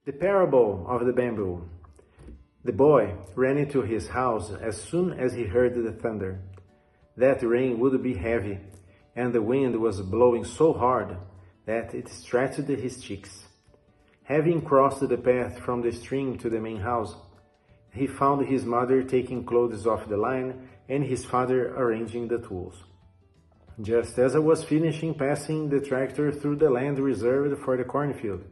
The parable of the bamboo. The boy ran into his house as soon as he heard the thunder. That rain would be heavy, and the wind was blowing so hard that it stretched his cheeks. Having crossed the path from the stream to the main house, he found his mother taking clothes off the line and his father arranging the tools. Just as I was finishing passing the tractor through the land reserved for the cornfield.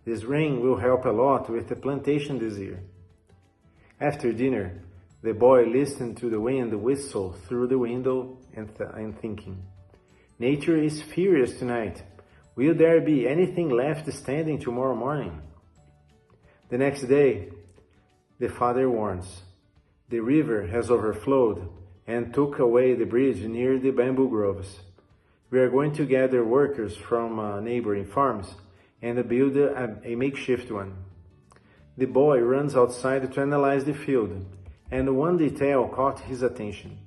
This rain will help a lot with the plantation this year. After dinner, the boy listened to the wind whistle through the window and thinking, nature is furious tonight. Will there be anything left standing tomorrow morning? The next day, the father warns, the river has overflowed and took away the bridge near the bamboo groves. We are going to gather workers from neighboring farms and build a makeshift one. The boy runs outside to analyze the field, and one detail caught his attention.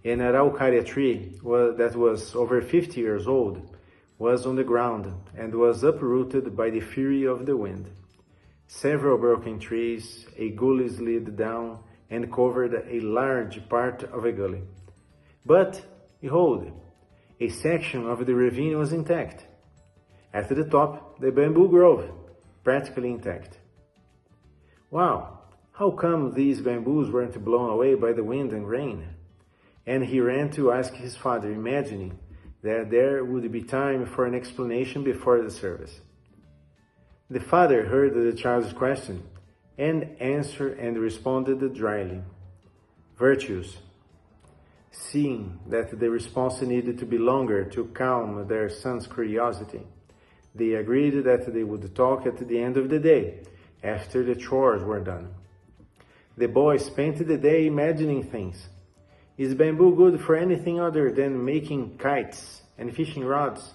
An araucaria tree that was over 50 years old was on the ground and was uprooted by the fury of the wind. Several broken trees, a gully slid down and covered a large part of a gully. But, behold, a section of the ravine was intact. At the top, the bamboo grove, practically intact. Wow, how come these bamboos weren't blown away by the wind and rain? And he ran to ask his father, imagining that there would be time for an explanation before the service. The father heard the child's question and answered and responded dryly. Virtues. Seeing that the response needed to be longer to calm their son's curiosity, they agreed that they would talk at the end of the day, after the chores were done. The boy spent the day imagining things. Is bamboo good for anything other than making kites and fishing rods?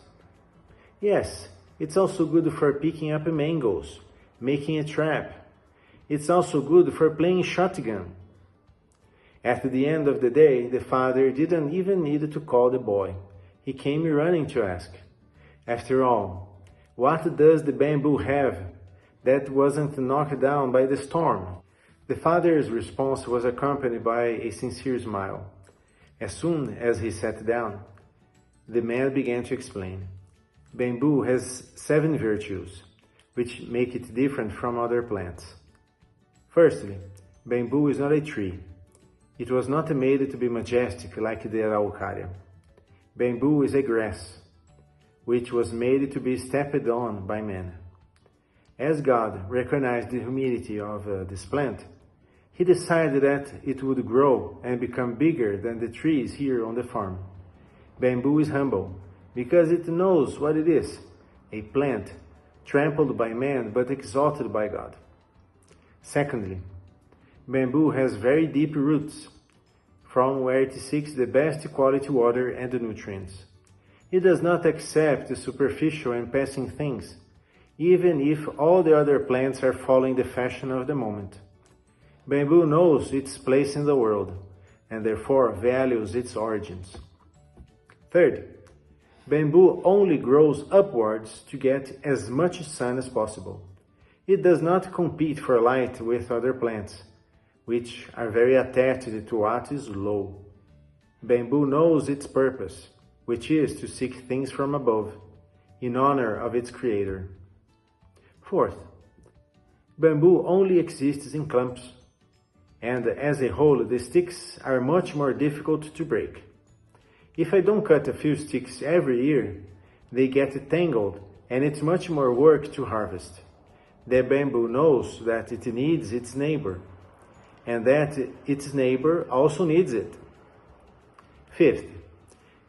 Yes, it's also good for picking up mangoes, making a trap. It's also good for playing shotgun. At the end of the day, the father didn't even need to call the boy. He came running to ask, after all, what does the bamboo have that wasn't knocked down by the storm? The father's response was accompanied by a sincere smile. As soon as he sat down, the man began to explain. Bamboo has 7 virtues, which make it different from other plants. Firstly, bamboo is not a tree. It was not made to be majestic like the araucaria. Bamboo is a grass, which was made to be stepped on by man. As God recognized the humility of this plant, he decided that it would grow and become bigger than the trees here on the farm. Bamboo is humble because it knows what it is, a plant trampled by man but exalted by God. Secondly, bamboo has very deep roots, from where it seeks the best quality water and nutrients. It does not accept the superficial and passing things, even if all the other plants are following the fashion of the moment. Bamboo knows its place in the world, and therefore values its origins. Third, bamboo only grows upwards to get as much sun as possible. It does not compete for light with other plants, which are very attached to what is low. Bamboo knows its purpose, which is to seek things from above, in honor of its creator. Fourth, bamboo only exists in clumps, and as a whole the sticks are much more difficult to break. If I don't cut a few sticks every year, they get tangled and it's much more work to harvest. The bamboo knows that it needs its neighbor, and that its neighbor also needs it. Fifth,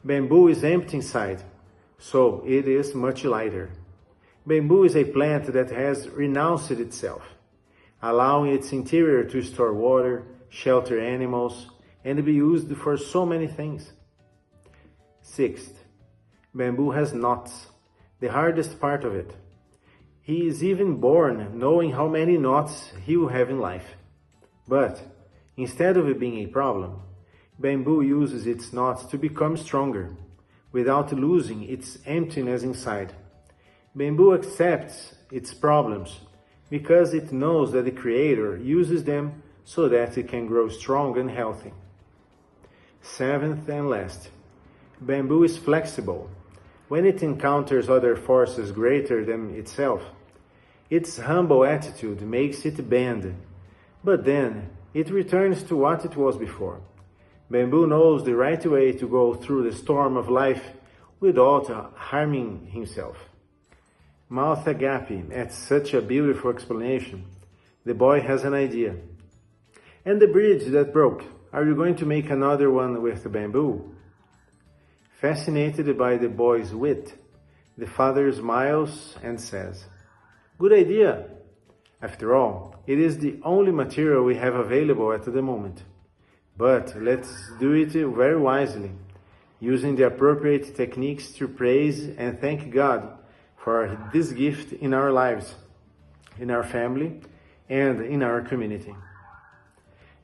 bamboo is empty inside, so it is much lighter. Bamboo is a plant that has renounced itself, allowing its interior to store water, shelter animals, and be used for so many things. Sixth, bamboo has knots, the hardest part of it. He is even born knowing how many knots he will have in life. But, instead of it being a problem, bamboo uses its knots to become stronger, without losing its emptiness inside. Bamboo accepts its problems, because it knows that the Creator uses them so that it can grow strong and healthy. Seventh and last, bamboo is flexible. When it encounters other forces greater than itself, its humble attitude makes it bend, but then it returns to what it was before. Bamboo knows the right way to go through the storm of life without harming himself. Mouth agape at such a beautiful explanation. The boy has an idea. And the bridge that broke, are you going to make another one with the bamboo? Fascinated by the boy's wit, the father smiles and says, "Good idea. After all, it is the only material we have available at the moment. But let's do it very wisely, using the appropriate techniques to praise and thank God for this gift in our lives, in our family, and in our community."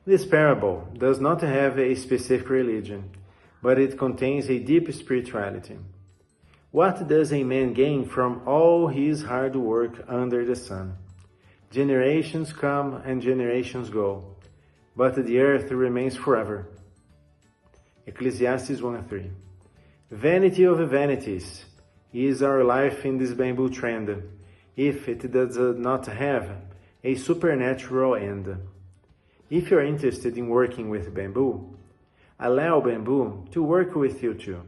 This parable does not have a specific religion, but it contains a deep spirituality. What does a man gain from all his hard work under the sun? Generations come and generations go, but the earth remains forever. Ecclesiastes 1:3. Vanity of vanities is our life in this bamboo trend, if it does not have a supernatural end. If you are interested in working with bamboo, allow bamboo to work with you too.